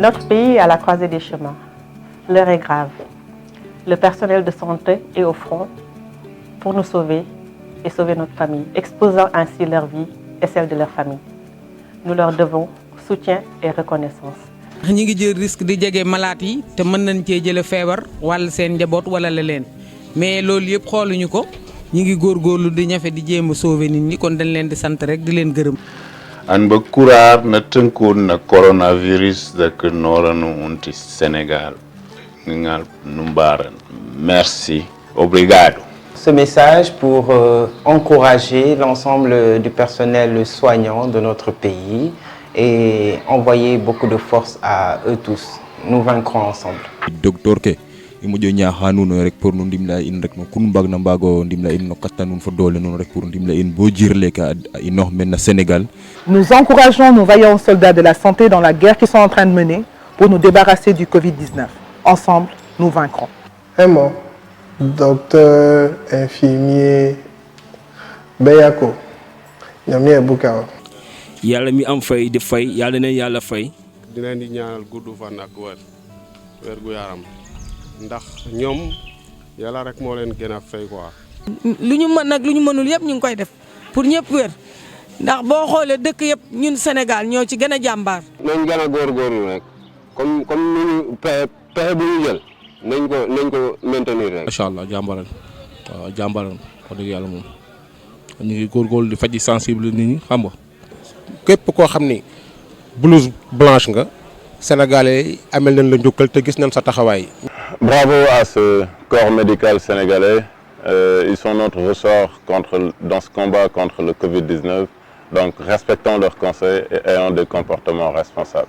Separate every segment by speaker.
Speaker 1: Notre pays est à la croisée des chemins. L'heure est grave. Le personnel de santé est au front pour nous sauver et sauver notre famille, exposant ainsi leur vie et celle de leur famille. Nous leur devons soutien et reconnaissance.
Speaker 2: ñi ngi jël risque di jege malade yi te mën nañ cee jële feebar wala seen njaboot wala leneen mais loolu yëpp xooluñu ko ñi ngi góorgóorlu di ñafe di jéem a sauver nit ñi kon dañ leen di sant rek di leen gërëm.
Speaker 3: an ba kurar na tënkoon na coronavirus dak noranu unti Sénégal ngal numbaran. Merci, obrigado.
Speaker 4: Ce message pour encourager l'ensemble du personnel soignant de notre pays et envoyer beaucoup de force à eux tous. Nous vaincrons ensemble.
Speaker 5: Docteur ke imojo ñaaxa nuno rek pour nu ndimla in rek no kun mbag na mbago ndimla in no katta nun fo doole non rek pour ndimla in bo jirle ka ino men na Sénégal.
Speaker 6: Nous encourageons nos vaillants soldats de la santé dans la guerre qu'ils sont en train de mener pour nous débarrasser du Covid-19. Ensemble, nous vaincrons.
Speaker 7: Emo, docteur, infirmier, Beyako, ñamne bukaw.
Speaker 8: Yàlla mi am fay di fay yàlla ne yàlla fay.
Speaker 9: di leen di ñaanal gudd fan ak wér gu yaram ndax ñoom yàlla rek moo leen gën a fay quoi.
Speaker 2: lu ñu mën nag lu ñu mënul yëpp ñu ngi koy def pour ñëpp wér ndax boo xoolee dëkk yëpp ñun Sénégal ñoo ci gën a jàmbaar.
Speaker 9: nañ gën a góorgóorlu rek comme ni ñu pexe bu ñu jël nañ ko maintenir rek.
Speaker 8: macha allah jàmbaral waaw jàmbaral wax dëgg yàlla moom ñu ngi góorgóorlu di faj sensible nit ñi xam nga.
Speaker 9: képp koo xam ni blouse blanche nga sénégalais amel nañ la njukkal te gis nañ sa taxawaay.
Speaker 3: Bravo à ce corps médical sénégalais. Ils sont notre ressort dans ce combat contre le Covid-19. Donc respectons leurs conseils et ayons des comportements responsables.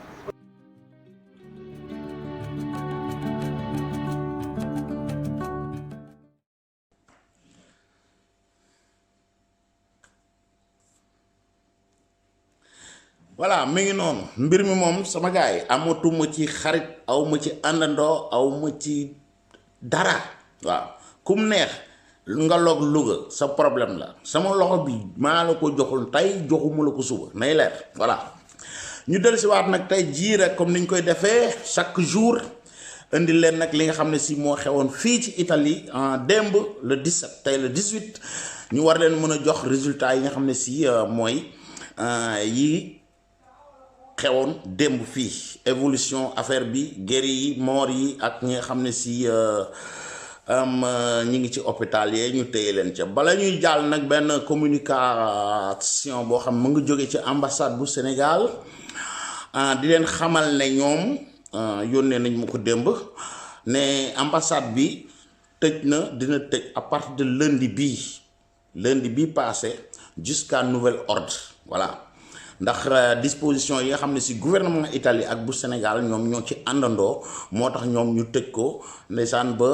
Speaker 10: voilà mi ngi noonu mbir mi moom sama gars yi amatuma ci xarit aw ma ci àndandoo aw ma ci dara waaw kum neex nga log Louga sa problème la sama loxo bi maa la ko joxul tey joxuma la ko suba nay leer voilà ñu del si waat nag tey jii rek comme niñ koy defee chaque jour indi leen nag li nga xam ne si moo xewoon fii ci Italie en démb le 17 tey le 18 ñu war leen mën a jox résultat yi nga xam ne si mooy yi xewoon démb fii évolution affaire bi guéri yi mort yi ak ñi nga xam ne si ñi ngi ci hôpital yee ñu téye leen ca bala ñuy jàll nag benn communication boo xam mu ngi jóge ci ambassade bu Sénégal di leen xamal ne ñoom yónnee nañ ma ko démb ne ambassade bi tëj na dina tëj à partir de lundi bii passé jusqu'à nouvel ordre voilà ndax disposition yi nga xam ne si gouvernement Italie ak bu Sénégal ñoom ñoo ci àndandoo moo tax ñoom ñu tëj ko ndeysaan ba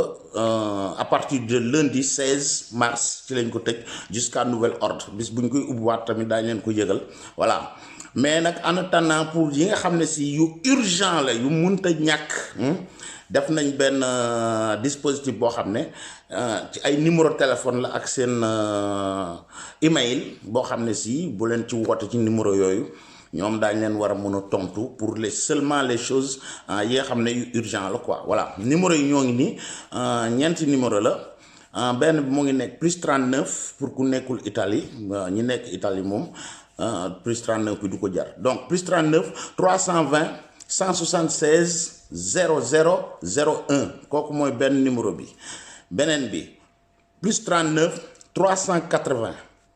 Speaker 10: à partir de lundi 16 mars ci lañ ko tëj jusqu'à nouvel ordre bis bu ñu koy ubbiwaat tamit daañu leen ko yëgal voilà mais nag en attendant pour yi nga xam ne si yu urgent la yu mënta ñàkk def nañ benn dispositif boo xam ne ci ay numéro téléphone la ak seen email boo xam ne si bu leen ci woote ci numéro yooyu ñoom daañ leen war a mën a tontu pour seulement les choses yi nga xam ne yu urgent la quoi voilà numéro yi ñoo ngi nii ñeenti numéro la benn bi mu ngi nekk plus 39 pour ku nekkul Italie ñi nekk Italie moom plus 39 bi du ko jar donc plus 39 320 176 0001 kooku mooy benn numéro bi beneen bi plus 39 380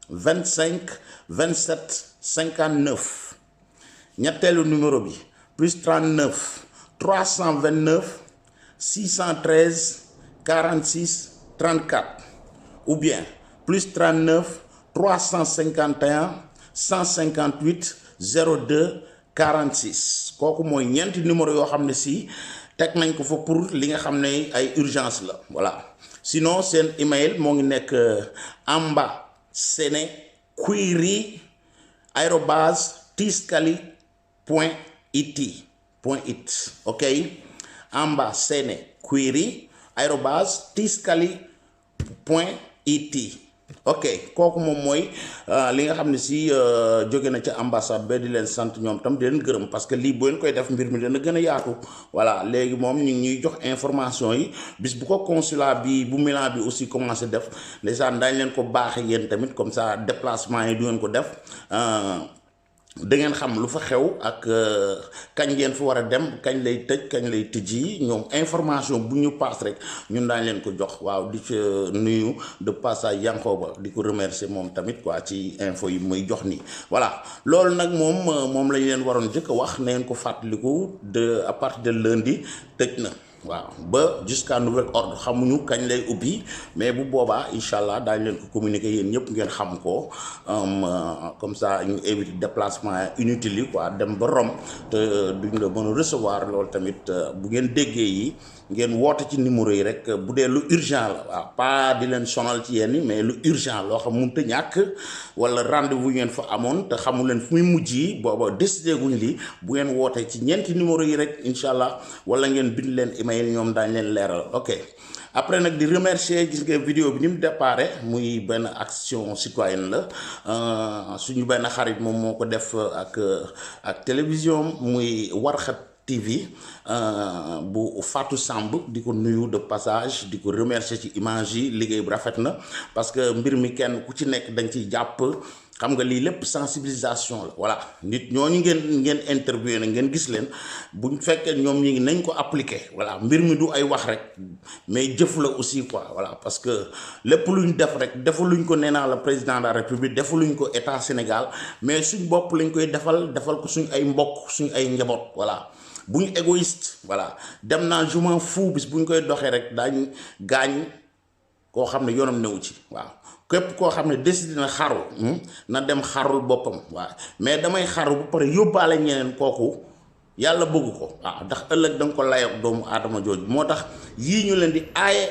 Speaker 10: 25 27 59 ñetteelu numéro bi plus 39 329 613 46 34 ou bien plus 39 351 158 02 46 kooku mooy ñeenti numéro yoo xam ne si teg nañ ko fa pour li nga xam ne ay urgence la voilà sinon seen email moo ngi nekk ambasenequiri@tiscali.it ok ambasenequiri@tiscali.it ok kooku moom mooy li nga xam ne si jóge na ca ambassade ba di leen sant ñoom tam di leen gërëm parce que lii boo leen koy def mbir mi dana gën a yaatu voilà léegi moom ñu ngi ñuy jox information yi bis bu ko consulat bi bu Milan bi aussi commencé def ndeysaan daañ leen ko baaxee yéen tamit comme ça déplacement yi du ngeen ko def da ngeen xam lu fa xew ak kañ ngeen fi war a dem kañ lay tëj kañ lay tijji ñoom information bu ñu paas rek ñun daañ leen ko jox waaw di ci nuyu de passage Yankoba di ko remercier moom tamit quoi ci info yi muy jox nii voilà loolu nag moom lañ leen waroon jëkk a wax na ngeen ko fàttaliku de à partir de lundi tëj na waaw ba jusqu'à nouvel ordre xamuñu kañ lay ubbi mais bu boobaa incha allah daañu leen ko communiquer yéen ñëpp ngeen xam ko comme ça ñu éviter déplacement inutile yi quoi dem ba Rome te duñ la mën a recevoir loolu tamit bu ngeen déggee yi ngeen woote ci numéro yi rek bu dee lu urgent la waaw pas di leen sonal ci yenn mais lu urgent loo xam mënut a ñàkk wala rendez-vous ngeen fa amoon te xamu leen fu muy mujj yi booba décidé guñ lii bu ngeen wootee ci ñeenti numéro yi rek incha allah wala ngeen bind leen email ñoom daañ leen leeral ok après nag di remercier gis nga vidéo bi ni mu déparé muy benn action citoyenne la suñu benn xarit moom moo ko def ak télévision muy Warkha TV bu Fatou Samb di ko nuyu de passage di ko remercier ci image yi liggéey bu rafet na parce que mbir mi kenn ku ci nekk dañ ciy jàpp xam nga lii lépp sensibilisation la voilà nit ñooñu ngeen interviewé na ngeen gis leen buñ fekkee ñoom ñi ngi nañ ko appliquer voilà mbir mi du ay wax rek mais jëf la aussi quoi voilà parce que lépp luñ def rek defaluñ ko nee naa la président de la république defaluñ ko état Sénégal mais suñ bopp lañ koy defal ko suñ ay mbokk suñ ay njaboot voilà buñ égoïste voilà dem naa je m'en fous bis buñ koy doxee rek daañ gaañ koo xam ne yoonam newu ci waaw képp koo xam ne décidé na xaru na dem xarul boppam waaw mais damay xaru bu pare yóbbaale ñeneen kooku yàlla bëgg ko waaw ndax ëllëg da nga ko layoog doomu aadama jooju moo tax yii ñu leen di aaye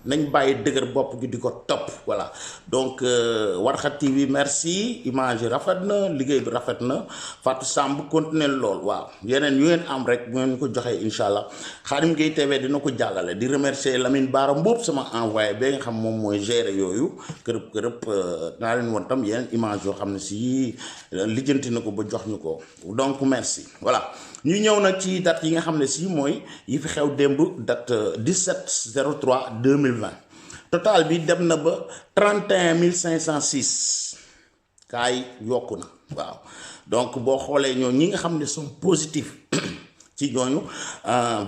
Speaker 10: nañ bàyyi dëgër bopp gi di ko topp voilà donc Warkha TV merci image yi rafet na liggéey bi rafet na Fatou Samb continuer lool waaw yeneen yu ngeen am rek bu ngeen ko joxee incha allah Khadim Gueye TV dina ko jàllale di remercier Lamine Bara Mboup sama envoyé ba nga xam moom mooy gérer yooyu kërëb naa leen woon tam yeneen image yoo xam ne si lijjanti na ko ba jox ñu ko donc merci voilà ñu ñëw nag ci date yi nga xam ne si mooy yi fi xew démb date 17/03/2020 total bi dem na ba 31 506 cas yi yokku na waaw donc boo xoolee ñoo ñi nga xam ne sont positifs ci ñooñu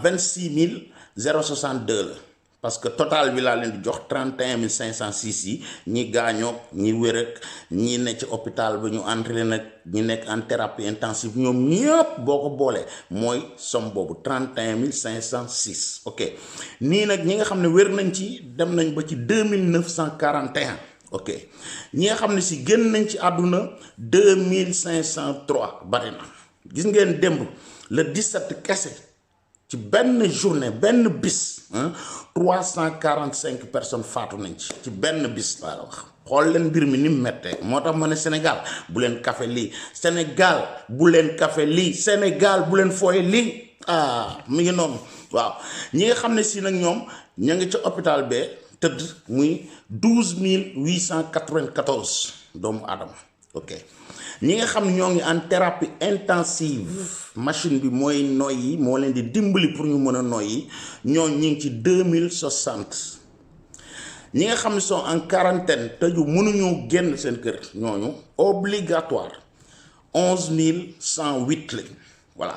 Speaker 10: 26 062 la parce que total bi laa leen di jox 31 506 yi ñi gaañoo ñi wér ak ñi ne ci hôpital ba ñu entré nag ñi nekk en thérapie intensive ñoom ñëpp boo ko boolee mooy somme boobu 31 506 ok nii nag ñi nga xam ne wér nañ ci dem nañ ba ci 2941 ok ñi nga xam ne si génn nañ ci àdduna 2503 bari na gis ngeen démb le 17 kese ci benn journée benn bis 345 personnes faatu nañ ci benn bis laa la wax xool leen mbir mi ni mu méttee moo tax ma ne Sénégal bu leen kafe lii Sénégal bu leen kafe lii Sénégal bu leen fooye lii mi ngi noonu waaw ñi nga xam ne si nag ñoom ña ngi ca hôpital bee tëdd muy 12 894 doomu aadama ok ñi nga xam ñoo ngi en thérapie intensive machine bi mooy noyyi moo leen di dimbali pour ñu mën a noyyi ñoo ñi ngi ci 2060 ñi nga xam ne sont en quarantaine tëju mënuñoo génn seen kër ñooñu obligatoire 11 108 lañ voilà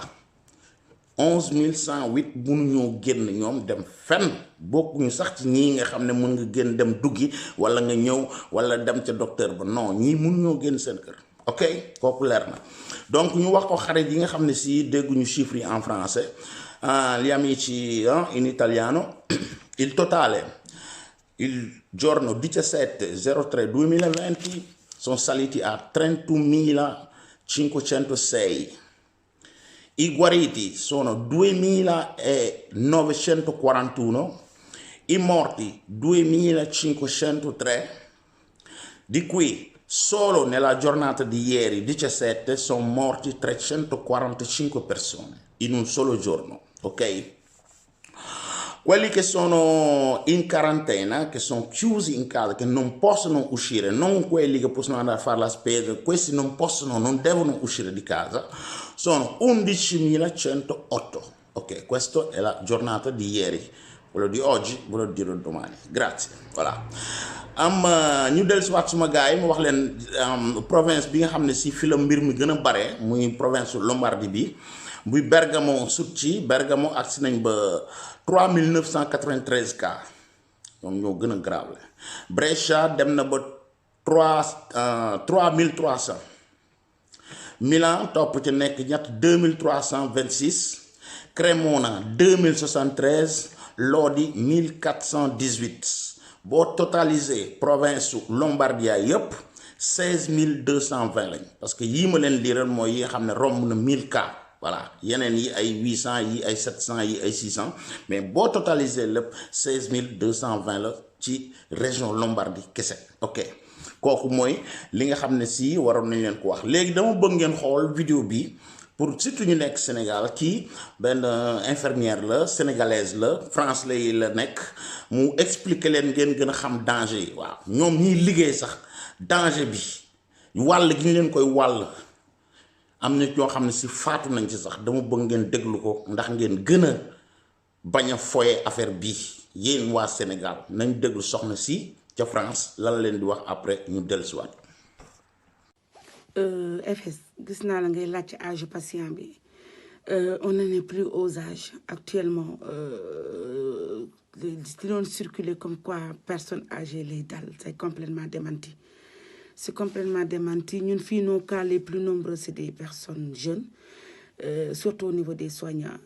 Speaker 10: 11 108 mënuñoo génn ñoom dem fenn bokkuñu sax ci ñii nga xam ne mën nga génn dem duggi wala nga ñëw wala dem ca docteur ba non ñii mënuñoo génn seen kër ok kooku leer na donc ñu wax ko xarit yi nga xam ne si dégguñu chiffres yi en français gli amici in italiano il totale il giorno 17/03/2020 sono saliti a 31.506. I guariti sono 2.941, i morti 2.503, di cui solo nella giornata di ieri 17 sono morti 345 persone in un solo giorno, ok? quelli che sono in quarantena, che sono chiusi in casa, che non possono uscire, non quelli che possono andare a fare la spesa, questi non possono, non devono uscire di casa, sono 11.108. Ok, questa è la giornata di ieri, quello di oggi, quello di domani. Grazie. Voilà. ñu del siwaat suma gars yi mu wax leen province bi nga xam ne si fi la mbir mi gën a bare muy province Lombardie bi muy Bergamo sut ci Bergamo agsi nañ ba 3993 cas ñoom ñoo gën a grave. Brescia dem na ba 3300. Milan topp ci nekk ñett 2326. Cremona 2073. Lodi 1418. boo totalisé province Lombardia yëpp 16220 lañ parce que yii ma leen liiral mooy yi nga xam ne romb na 1000 cas voilà yeneen yi ay 800 yi ay 700 yi ay 600 mais boo totalisé lépp 16220 la ci région Lombardie kese. ok kooku mooy li nga xam ne si waroon nañ leen ko wax léegi dama bëgg ngeen xool vidéo bi pour surtout ñu nekk Sénégal kii benn infirmière la sénégalaise la France la nekk mu expliquer leen ngeen gën a xam danger yi waaw ñoom ñiy liggéey sax danger bi wàll gi ñu leen koy wàll am na ñoo xam ne si faatu nañ ci sax dama bëgg ngeen déglu ko ndax ngeen gën a bañ a foye affaire bi yéen waa Sénégal nañ déglu soxna si ca France lan leen di wax après ñu dellusiwaat.
Speaker 11: FS gis naa la ngay laaj âge patient bi on n'en est plus aux âges actuellement di doon circuler comme quoi personne âgée lay dal c'est complètement démenti. C'est complètement démenti. Ñun fii nos cas les plus nombreux c'est des personnes jeunes surtout au niveau des soignants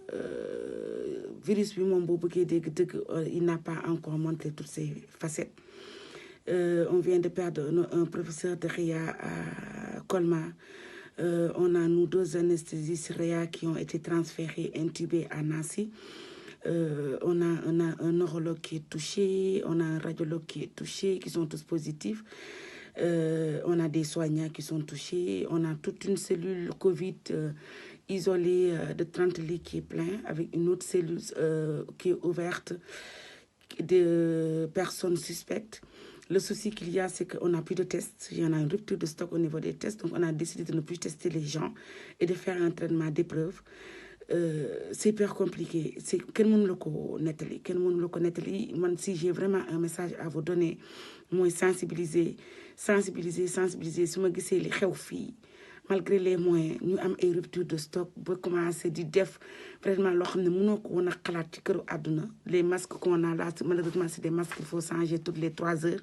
Speaker 11: virus bi moom boo bëggee dégg dëgg il n'a pas encore montré toutes ses facettes. On vient de perdre un professeur de réa à Colmar. On a nous 2 anesthésistes réa qui ont été transférés, intubés à Nancy. On a un neurologue qui est touché, on a un radiologue qui est touché, qui sont tous positifs. On a des soignants qui sont touchés. On a toute une cellule Covid isolée de 30 lits qui est plein, avec une autre cellule qui est ouverte de personnes suspectes. Le souci qu'il y a, c'est qu'on n'a plus de tests. Il y en a une rupture de stock au niveau des tests. Donc, on a décidé de ne plus tester les gens et de faire un traitement d'épreuve. C'est hyper compliqué. C'est quel monde le connaît. Quel monde le connaît. Si j'ai vraiment un message à vous donner, moi, sensibiliser. Si je me dis les filles, malgré les moyens, nous avons une rupture de stock. Pour commencer à def vraiment les masques qu'on a là, malheureusement, c'est des masques qu'il faut changer toutes les 3 heures.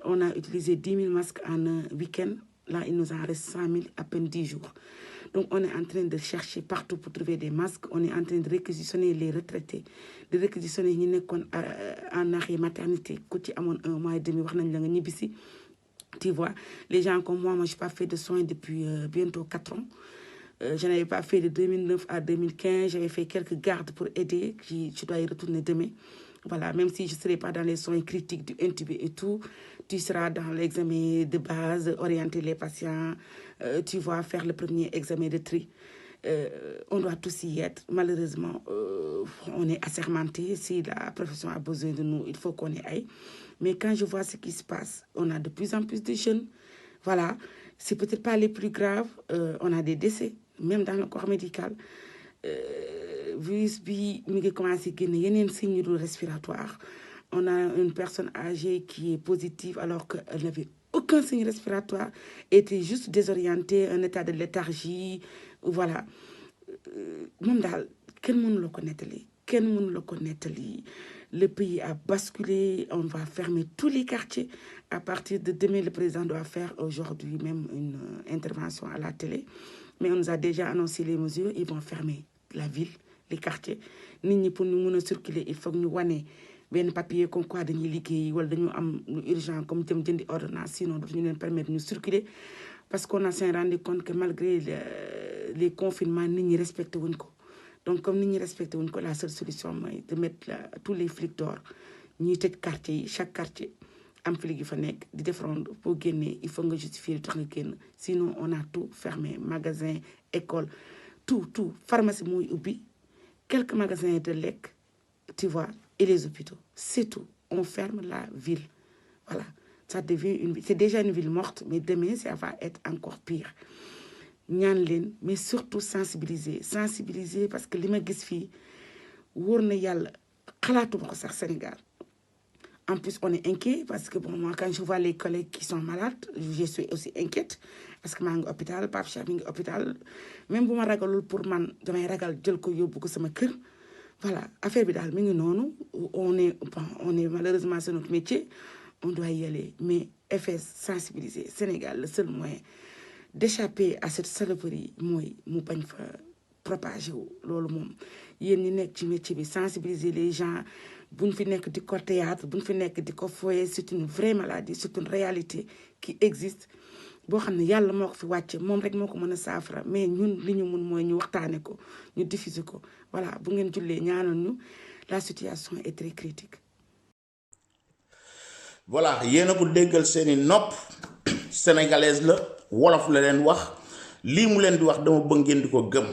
Speaker 11: On a utilisé 10 000 masques en un week-end. Là, il nous en reste 100 000 à peine 10 jours. Donc, on est en train de chercher partout pour trouver des masques. On est en train de réquisitionner les retraités, de réquisitionner en arrêt maternité. Quand il y a 1 mois et demi, tu vois, les gens comme moi, je n'ai pas fait de soins depuis bientôt 4 ans. Je n'avais pas fait de 2009 à 2015. J'avais fait quelques gardes pour aider. Je dois y retourner demain. Voilà, même si je ne serai pas dans les soins critiques du intubé et tout, tu seras dans l'examen de base, orienter les patients, tu vas faire le premier examen de tri. On doit tous y être. Malheureusement, on est assermenté. Si la profession a besoin de nous, il faut qu'on y aille. Mais quand je vois ce qui se passe, on a de plus en plus de jeunes. Voilà, c'est peut-être pas les plus graves. On a des décès, même dans le corps médical. Virus bi mi ngi commencé génne yeneen signes respiratoires. On a une personne âgée qui est positive alors qu'elle n'avait aucun signe respiratoire, était juste désorientée, un état de léthargie. Voilà. Même daal kenn mënu la ko nettali. Kenn mënu la ko nettali. Le pays a basculé, on va fermer tous les quartiers. À partir de demain, le président doit faire aujourd'hui même une intervention à la télé. Mais on nous a déjà annoncé les mesures, ils vont fermer la ville, les quartiers. Nit pour nous circuler, il faut que nous wane ben papier comme quoi dañuy liggéey wala dañu am urgent comme dem jëndi ordonnance, sinon duñu leen permettre ñu circuler parce qu'on a s'est rendu compte que malgré les confinements nit ñi respecté wuñ ko. Donc comme nit ñi respecté wuñ ko, la seule solution mooy de mettre tous les flics dehors ñuy tëj quartier yi, chaque quartier am flic yi fa nekk di def ronde pour génne, il faut nga justifier lu tax nga génn, sinon on a tout fermé, magasin, école, tout pharmacie mooy ubbi, quelques magasins de lekk, tu vois, et les hôpitaux. C'est tout. On ferme la ville. Voilà. Ça devient c'est déjà une ville morte, mais demain, ça va être encore pire. ñaan leen mais surtout sensibiliser parce que li ma gis fii wóor na yàlla xalaatuma ko sax Sénégal. En plus, on est inquiet parce que bon, moi, quand je vois les collègues qui sont malades, je suis aussi inquiète parce que je suis à l'hôpital, Pape Cheikh est à l'hôpital. Même si je ragal pour man, je ragal jël ko yóbbu ko sama kër. Voilà, affaire bi daal mi ngi noonu. On est malheureusement c'est notre métier, on doit y aller. Mais FS sensibiliser Sénégal, le seul moyen d'échapper à cette saloperie mooy mu bañ fa propager wu loolu moom yéen ñi nekk ci métier bi sensibiliser les gens buñ fi nekk di ko théâtre buñ fi nekk di ko foyer c'est une vraie maladie c'est une réalité qui existe boo xam ne yàlla moo ko fi wàcce moom rek moo ko mën a saafara mais ñun li ñu mun mooy ñu waxtaane ko ñu diffuser ko voilà bu ngeen jullee ñaanal ñu la situation est très critique.
Speaker 10: Voilà yéen a ko déggal seeni nopp sénégalaise la wolof la leen wax lii mu leen di wax dama bëgg ngeen di ko gëm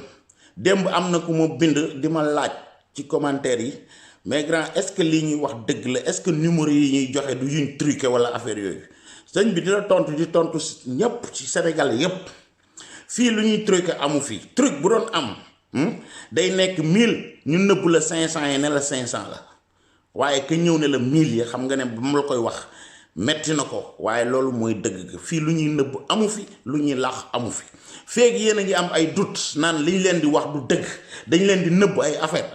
Speaker 10: démb am na ku ma bind di ma laaj ci commentaire yi mais grand est-ce que lii ñuy wax dëgg la est-ce que numéro yi ñuy joxe du yuñ truqué wala affaire yooyu sëñ bi dina tontu di tontu ñëpp ci Sénégal yépp fii lu ñuy truqué amu fi truc bu doon am day nekk 1000 ñu nëbb la 500 yi ne la 500 la waaye que ñëw ne la 1000 yi xam nga ne ba mu la koy wax metti na ko waaye loolu mooy dëgg fii lu ñuy nëbb amu fi lu ñuy laax amu fi feeg yéen a ngi am ay doute naan liñ leen di wax du dëgg dañ leen di nëbb ay affaire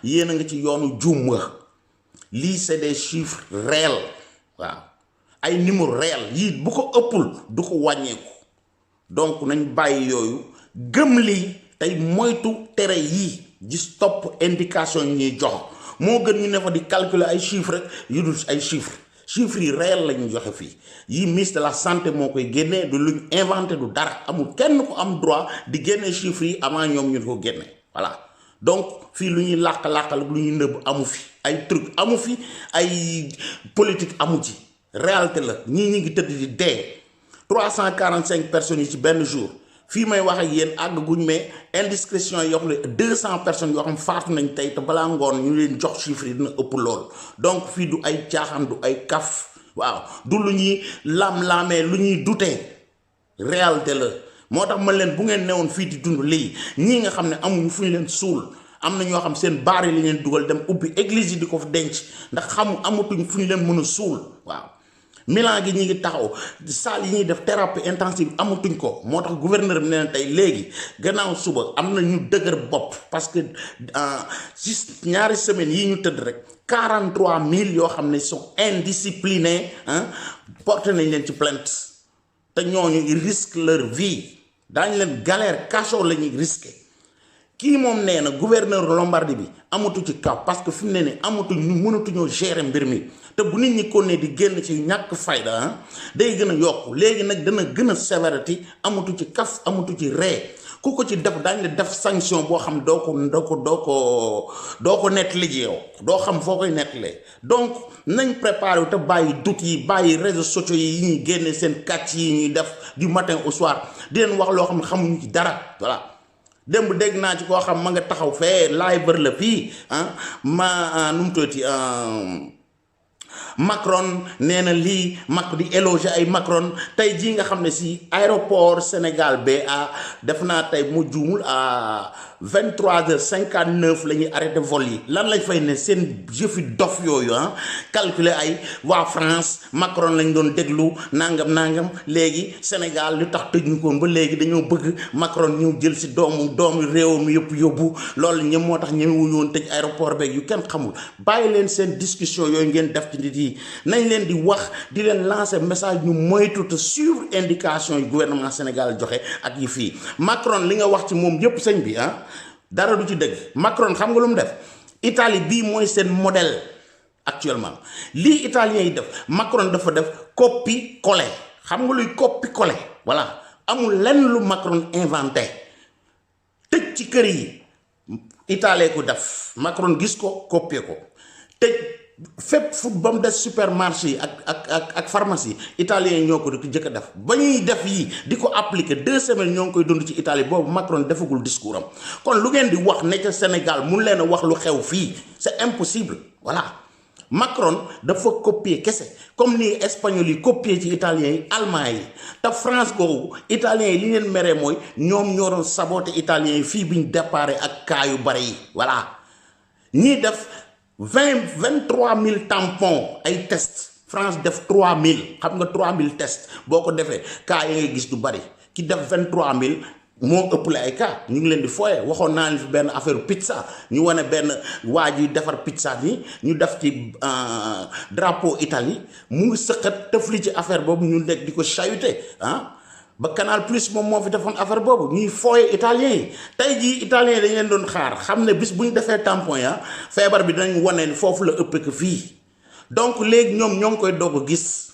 Speaker 10: yéen a nga ci yoonu juum lii c'est des chiffres réels waaw ay numéro réel yii bu ko ëppul du ko wàññeeku donc nañ bàyyi yooyu gëm lii tey moytu tere yii gis topp indication yi ñuy jox moo gën ñu ne fa di calculer ay chiffres rek yu dul ay chiffres yi réel la ñu joxe fii yii ministre de la santé moo koy génnee du luñ inventé du dara amul kenn ku am droit di génne chiffres yi avant ñoom ñu ko génne voilà donc fii lu ñuy làq-làqal lu ñuy nëbb amu fi ay truc amu fi ay politique amu ci réalité la ñii ñi ngi tëdd di dee 345 personnes yi ci benn jour fii may wax ak yéen àgg guñ mais indiscrétion yoo xam ne 200 personnes yoo xam faatu nañ tey te balaa ngoon ñu leen jox chiffre yi dina ëpp lool donc fii du ay caaxaan du ay kaf waaw du lu ñuy lam-laamee lu ñuy dutee réalité la moo tax man leen bu ngeen newoon fii di dund lii ñii nga xam ne amuñu fu ñu leen suul am na ñoo xam seen baar yi la leen dugal dem ubbi église yi di ko fa denc ndax amatuñ fu ñu leen mën a suul waaw Milan gi ñi ngi taxaw salle yi ñuy def thérapie intensive amatuñ ko moo tax gouverneur bi nee na tey léegi gannaaw suba am na ñu dëgër bopp parce que ci ñaari semaines yi ñu tëdd rek 43000 yoo xam ne sont indisciplinés porté nañ leen ci plainte te ñooñu ils risquent leur vie daañu leen galère cachot la ñuy risqué kii moom nee na gouverneur Lombardie bi amatu ci kaw parce que fi mu ne nii amatuñ ñu mënatuñoo gérer mbir mi te bu nit ñi ko ne di génn ci ñàkk fayda day gën a yokku léegi nag dana gën a sévérité amatu ci kaf amatu ci ree ku ko ci def daañu la def sanction boo xam doo ko nettali ji yow doo xam foo koy nettalee donc nañ préparé te bàyyi doute yi bàyyi réseaux sociaux yi ñuy génne seen kàcc yi ñuy def du matin au soir di leen wax loo xam ne xamuñu ci dara voilà. démb dégg naa ci koo xam ma nga taxaw fee laay bër la fii nu mu tuddati Macron nee na lii di éloger ay Macron tey jii nga xam ne si aéroport Sénégal BA def naa tey mu juumul à 23h59 la ñuy arrêté vol yi lan lañ fay ne seen jëfi dof yooyu calculer ay waa France Macron lañ doon déglu nangam léegi Sénégal lu tax tëj ñu ko ba léegi dañoo bëgg Macron ñëw jël si doomu réew mi yëpp yóbbu loolu ñoom moo tax ñëwuñu woon tëj aéroport beeg yu kenn xamul bàyyi leen seen discussion yooyu ngeen def ci nit yi nañ leen di wax di leen lancer message ñu moytu te suivre indication yi gouvernement Sénégal joxe ak yi fii Macron li nga wax ci moom yëpp sëñ bi dara du ci dëgg Macron xam nga lu mu def Italie bii mooy seen modèle actuellement lii italien yi def Macron dafa def copie collé xam nga luy copie collé voilà amul lenn lu Macron inventé tëj ci kër yi Italie ko def Macron gis ko copier ko tëj fépp fu ba mu des supermarché yi ak pharmacie italien yi ñoo ko di jëkk a def ba ñuy def yi di ko appliquer 2 semaines ñoo ngi koy dund ci Italie boobu Macron defagul discours am kon lu ngeen di wax ne ca Sénégal mun leen a wax lu xew fii c'est impossible voilà Macron dafa copier kese comme ni espagnol yi copier ci italien yi allemand yi te France googu italien yi li leen meree mooy ñoom ñoo doon saboter italien yi fii bi ñu déparé ak cas yu bari yi voilà ñii def 23 000 tampons ay test France def 3 000 xam nga 3 000 test boo ko defee cas yi ngay gis du bari ki def 23 000 moo ëppale ay cas ñu ngi leen di fooye waxoon naa leen fi benn affaire pizza ñu wane benn waa ji defar pizza ni ñu def ci drapeau Italie mu ngi sëqat tëfli ci affaire boobu ñu nekk di ko chahuté ba Canal Plus moom moo fi defoon affaire boobu ñuy fooye italien yi tey jii italien yi dañ leen doon xaar xam ne bis bu ñu defee tampon ya feebar bi dañ wane foofu la ëppee que fii donc léegi ñoom ñoo ngi koy doog a gis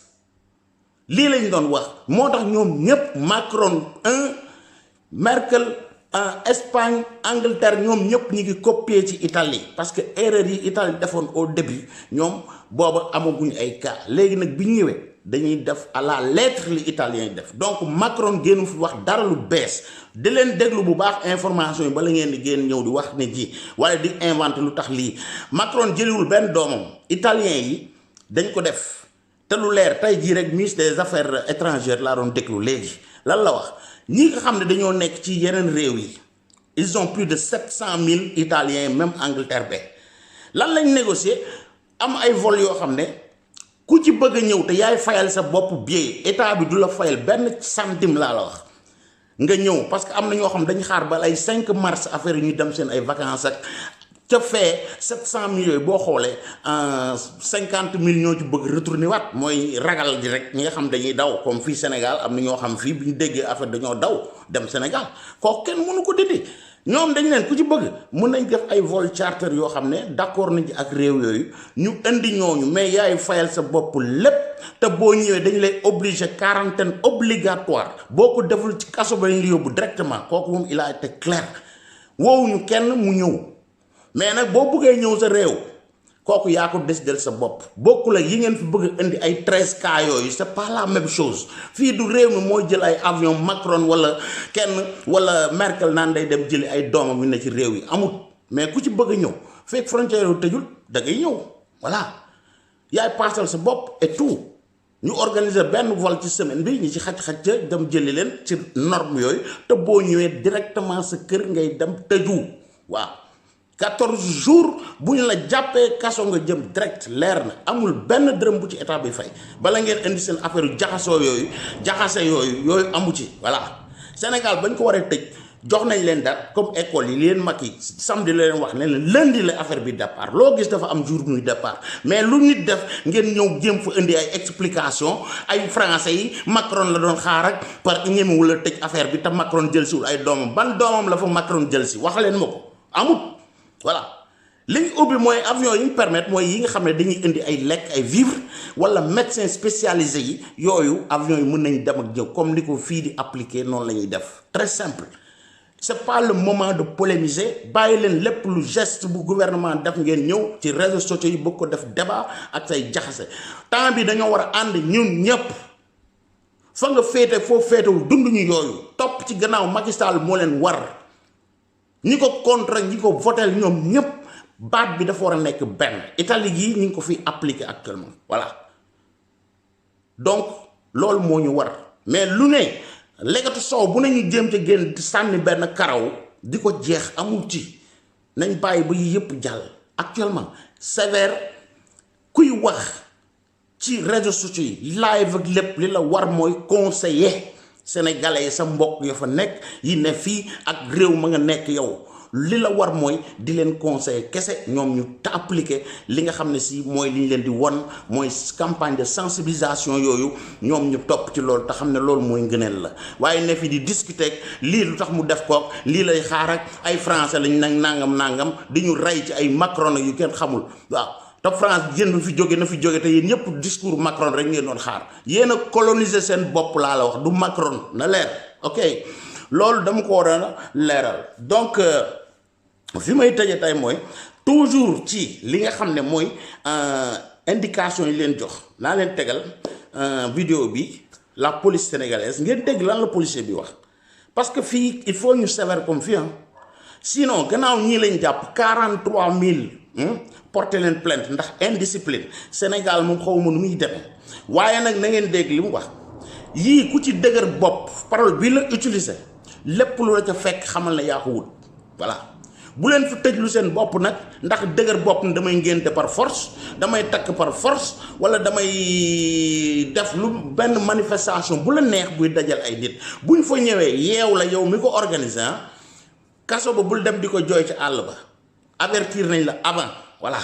Speaker 10: lii lañ doon wax moo tax ñoom ñëpp Macron Merkel Espagne Angleterre ñoom ñëpp ñi ngi copier ci Italie parce que erreur yi Italie defoon au début ñoom booba amaguñ ay cas léegi nag bi ñëwee dañuy def à la lettre li italien yi def donc Macron génn fi wax dara lu bees di leen déglu bu baax information yi bala ngeen di génn ñëw di wax ne ji wala di inventer lu tax lii Macron jëliwul benn doomam italien yi dañ ko def te lu leer tey jii rek ministre des affaires étrangères laa doon déglu léegi lan la wax ñi nga xam ne dañoo nekk ci yeneen réew yi ils ont plus de 700 000 italiens même Angleterre be lan lañ négocier am ay vol yoo xam ne ku ci bëgg a ñëw te yaay fayal sa bopp billet état bi du la fayal benn centime laa la wax nga ñëw parce que am na ñoo xam dañu xaar ba ay 5 mars affaire yi ñu dem seen ay vacances ak ca fee 700 000 yooyu boo xoolee 50 000 ñoo ci bëgg retourner waat mooy ragal gi rek ñi nga xam dañuy daw comme fii Sénégal am na ñoo xam fii bi ñu déggee affaire dañoo daw dem Sénégal kooku kenn mënu ko dindi ñoom dañ leen ku ci bëgg mën nañ def ay vol charter yoo xam ne d'accord nañ ci ak réew yooyu ñu indi ñooñu mais yaay fayal sa bopp lépp te boo ñëwee dañ lay obligé quarantaine obligatoire boo ko deful ci kaso ba lañ la yóbbu directement kooku moom il a été clair woowuñu kenn mu ñëw mais nag boo bëggee ñëw sa réew kooku yaa ko décidel sa bopp bokku la yi ngeen fi bëgg indi ay 13 cas yooyu c'est pas la même chose fii du réew mi mooy jël ay avion Macron wala kenn wala Merkel naan day dem jëli ay doomam yu ne ci réew yi amut mais ku ci bëgg a ñëw fekk frontière yu tëjul da ngay ñëw voilà yaay paasal sa bopp et tout ñu organiser benn vol ci semaine bi ñi ci xaj-xaj dem jëli leen ci norme yooyu te boo ñëwee directement sa kër ngay dem tëju waaw 14 jours bu ñu la jàppee kaso nga jëm direct leer na amul benn dërëm bu ci état bi fay bala ngeen indi seen affaire yu jaxasoo yooyu jaxase yooyu amu ci voilà Sénégal bañ ko waree tëj jox nañ leen date comme école yi leen mag yi samedi la leen wax ne leen lundi la affaire bi départ loo gis dafa am jour bu ñuy départ mais lu nit def ngeen ñëw jéem fa indi ay explication ay français yi Macron la doon xaar ak par ñemewul a tëj affaire bi te Macron jël siwul ay doomam ban doomam la fa Macron jël si wax leen ma ko amut voilà li ñu ubbi mooy avion yi ñu permettre mooy yi nga xam ne dañuy indi ay lekk ay vivres wala médecin spécialisé yi yooyu avion yi mën nañ dem ak ñëw comme ni ko fii di appliquer noonu la ñuy def très simple c'est pas le moment de polémiser bàyyi leen lépp lu geste bu gouvernement def ngeen ñëw ci réseaux sociaux yi bëgg ko def débat ak say jaxase temps bi dañoo war a ànd ñun ñëpp fa nga féete foo féetewul dund ñu yooyu topp ci gannaaw Macky Sall moo leen war ñi ko contre ñi ko votel ñoom ñëpp baat bi dafa war a nekk benn Italie gii ñi ngi ko fi appliquer actuellement voilà donc loolu moo ñu war mais lu ne lekkatu soow bu nañu jéem ca génn sànni benn karaw di ko jeex amul ci nañ bàyyi ba yi yëpp jàll actuellement sévère kuy wax ci réseaux sociaux yi live ak lépp li la war mooy conseiller sénégalais yi sa mbokk yo fa nekk yi ne fii ak réew ma nga nekk yow li la war mooy di leen conseiller kese ñoom ñu te appliquer li nga xam ne si mooy li ñu leen di won mooy campagne de sensibilisation yooyu ñoom ñu topp ci loolu te xam ne loolu mooy ngëneel la waaye ne fi di discuter ak lii lu tax mu def kook lii lay xaar ak ay français lañ nag nangam di ñu rey ci ay Macron yu kenn xamul waaw te France jën fi jóge na fi jóge te yéen ñëpp discours Macron rek ngeen doon xaar yéen a coloniser seen bopp laa la wax du Macron na leer ok loolu dama ko war a leeral donc fi may tëje tey mooy toujours ci li nga xam ne mooy indication yi leen jox naa leen tegal vidéo bi la police sénégalaise ngeen dégg lan la policier bi wax parce que fii il faut ñu sévère comme fii sinon gannaaw ñii lañ jàpp 43000 porté leen plainte ndax indiscipline Sénégal moom xaw ma nu muy demee waaye nag na ngeen dégg li mu wax yii ku ci dëgër bopp parole bi la utiliser lépp lu la ca fekk xamal na yaa ko wut voilà bu leen fi tëjlu seen bopp nag ndax dëgër bopp ne damay ngénte par force damay takk par force wala damay def lu benn manifestation bu la neex buy dajal ay nit buñ fa ñëwee yeew la yow mi ko organiser kaso ba bul dem di ko jooy ci àll ba avertir nañ la avant voilà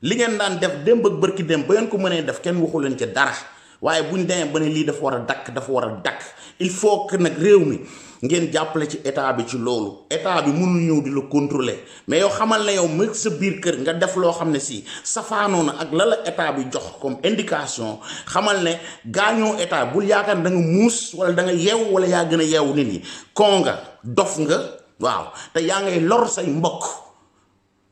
Speaker 10: li ngeen daan def démb ak bërki démb ba ngeen ko mënee def kenn waxu leen ci dara waaye buñ demee ba ne lii dafa war a dakk dafa war a dakk il faut que nag réew mi ngeen jàppale ci état bi ci loolu état bi mënul ñëw di la contrôler mais yow xamal na yow mu sa biir kër nga def loo xam ne si safaanoo na ak la la état bi jox comme indication xamal ne gaañoo état bul yaakaar da nga muus wala da nga yeew wala yaa gën a yeewu nit ñi kon nga dof nga waaw te yaa ngay lor say mbokk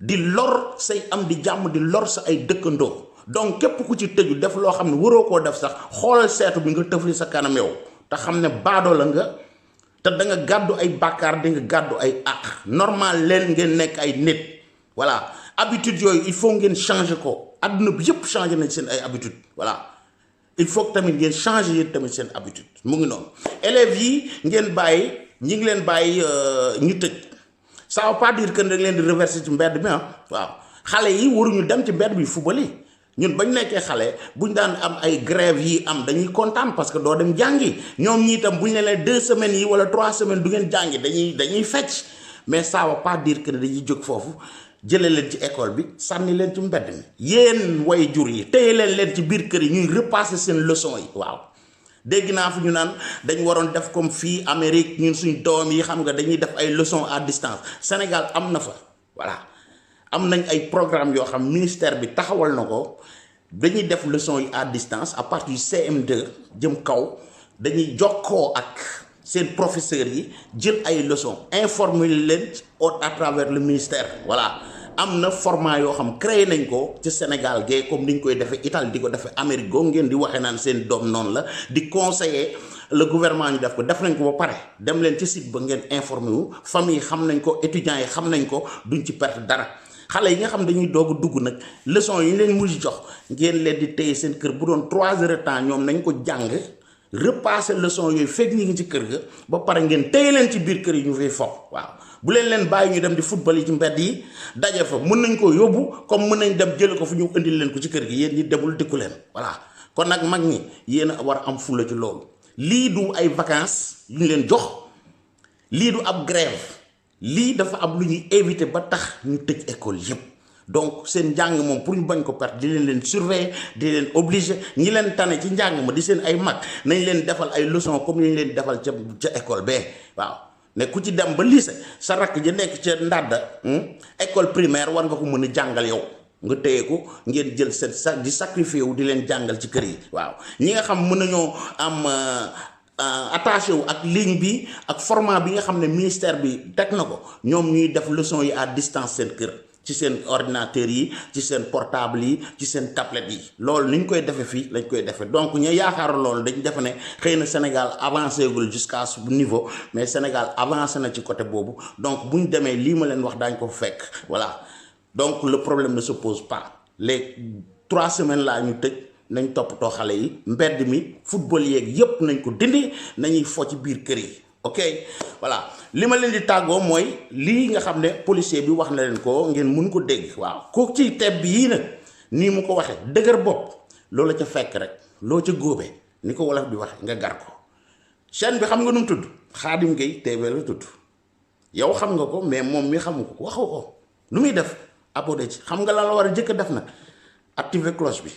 Speaker 10: di lor say am di jàmm di lor sa ay dëkkandoo donc képp ku ci tëju def loo xam ne waroo koo def sax xoolal seetu bi nga tëfli sa kanam yow te xam ne baadoo la nga te da nga gàddu ay bàkkaar di nga gàddu ay àq normal leen ngeen nekk ay nit voilà habitude yooyu il faut ngeen changer ko adduna bi yëpp changer nañ seen ay habitude voilà il faut que tamit ngeen changer yéen tamit seen habitude mu ngi noonu élèves yi ngeen bàyyi ñi ngi leen bàyyi ñu tëj ça veut pas dire que da leen di reverser ci mbedd bi waaw xale yi waruñu dem ci mbedd bi fubali ñun bañ nekkee xale buñ daan am ay grève yi am dañuy kontaan parce que doo dem jàngi ñoom ñi itam buñ ne leen 2 semaines yi wala 3 semaines du ngeen jàngi dañuy fecc mais ça veut pas dire que dañuy jóg foofu jëlee leen ci école bi sànni leen ci mbedd mi yéen way jur yi téye leen ci biir kër yi ñuy repasser seen leçon yi waaw dégg naa fi ñu naan dañ waroon def comme fii Amérique ñun suñ doom yi xam nga dañuy def ay leçons à distance Sénégal am na fa voilà am nañ ay programme yoo xam ministère bi taxawal na ko dañuy def leçon yi à distance à partir du CM2 jëm kaw dañuy jokkoo ak seen professeurs yi jël ay leçons informer leen à travers le ministère voilà am na format yoo xam créé nañ ko ci Sénégal gee comme ni ñu koy defee Italie di ko defee Amérique goo ngeen di waxee naan seen doom noonu la di conseiller le gouvernement ñu def ko def nañ ko ba pare dem leen ci site ba ngeen informé wu famille xam nañ ko étudiants yi xam nañ ko duñ ci perte dara xale yi nga xam dañuy doog a dugg nag leçon yi ñu leen mujj jox ngeen leen di téye seen kër bu doon 3 heures de temps ñoom nañ ko jàng repasser leçon yooyu fekk ñi ngi ci kër ga ba pare ngeen téye leen ci biir kër yi ñu fay fo waaw bu leen bàyyi ñu dem di football yi ci mbedd yi daje fa mën nañ ko yóbbu comme mën nañ dem jël ko fu ñu indil leen ko ci kër gi yéen ñi demul dikku leen voilà kon nag mag ñi yéen a war a am fulla ci loolu lii du ay vacances yu ñu leen jox lii du ab grève lii dafa am lu ñuy éviter ba tax ñu tëj école yëpp donc seen njàng moom pour ñu bañ ko perte di leen surveiller di leen obliger ñi leen tane ci njàng ma di seen ay mag nañ leen defal ay leçons comme ni ñu leen defal ca école bee waaw ne ku ci dem ba lycée sa rakk ja nekk ca ndàdda école primaire war nga ko mën a jàngal yow nga téye ko ngeen jël seen di sacrifier wu di leen jàngal ci kër yi waaw ñi nga xam mën nañoo am attaché wu ak ligne bi ak format bi nga xam ne ministère bi teg na ko ñoom ñuy def leçon yi à distance seen kër ci seen ordinateur yi ci seen portable yi ci seen tablette yi loolu ni ñu koy defee fii lañ koy defee donc ñu yaakaar loolu dañ defe ne xëy na Sénégal avancé gul jusqu'à ce niveau mais Sénégal avancé na ci côté boobu donc bu ñu demee lii ma leen wax daañ ko fekk voilà donc le problème ne se pose pas les 3 semaines laa ñu tëj nañ toppatoo xale yi mbedd mi football yeeg yépp nañ ko dindi nañuy fo ci biir kër yi ok voilà li ma leen di tàggoo mooy lii nga xam ne policier bi wax na leen ko ngeen mun ko dégg waaw ku ci teb yii nag nii mu ko waxee dëgër bopp loola ca fekk rek loo ca góobee ni ko wolof di waxe nga gar ko chaîne bi xam nga nu mu tudd Khadim Gueye TV la tudd yow xam nga ko mais moom mi xamu ko waxu ko lu muy def abonné ci xam nga la war a jëkk a def nag activer cloche bi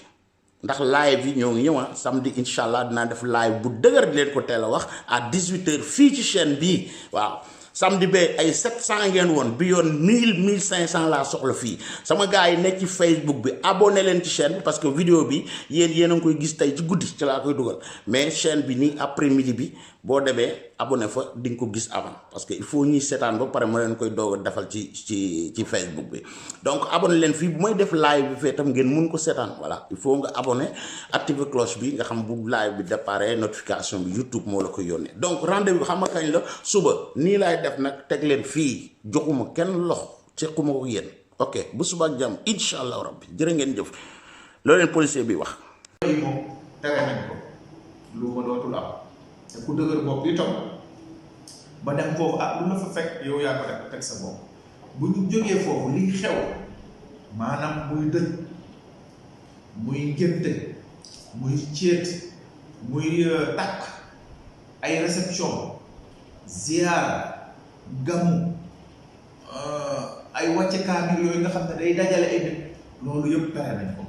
Speaker 10: ndax live yi ñoo ngi ñëw samedi incha allah dinaa def live bu dëgër di leen ko teel a wax à 18h fii ci chaîne bii waaw samedi ba ay 700 ngeen woon bi yoon 1500 laa soxla fii sama gars yi nekk ci Facebook bi abonné leen ci chaîne bi parce que vidéo bi yéen a ngi koy gis tey ci guddi ci laa koy dugal mais chaîne bi nii après midi bi boo demee abonné fa di nga ko gis avant parce que il faut ñuy seetaan ba pare ma leen koy doog a defal ci Facebook bi donc abonné leen fii bu may def live bi fee tam ngeen mun ko seetaan voilà il faut nga abonné activer cloche bi nga xam bu live bi déparé notification bi YouTube moo la ko yónnee donc rendez-vous xam nga kañ la suba nii laay def nag teg leen fii joxuma kenn loxo sequma ko yéen ok bu suba ak jàmm incha allah rabbi jërë ngeen jëf loolu leen policier bi wax.
Speaker 12: yooyu moom tere nañ ko lu ma dootul am te ku dëgër bopp itam ba dem foofu ak lu la fa fekk yow yaa ko def teg sa bopp bu ñu jógee foofu liy xew maanaam muy dëj muy ngénte muy céet muy takk ay réception ziyaara gamu ay wàcce kaamil yooyu nga xam ne day dajale ay nit loolu yëpp tere nañ ko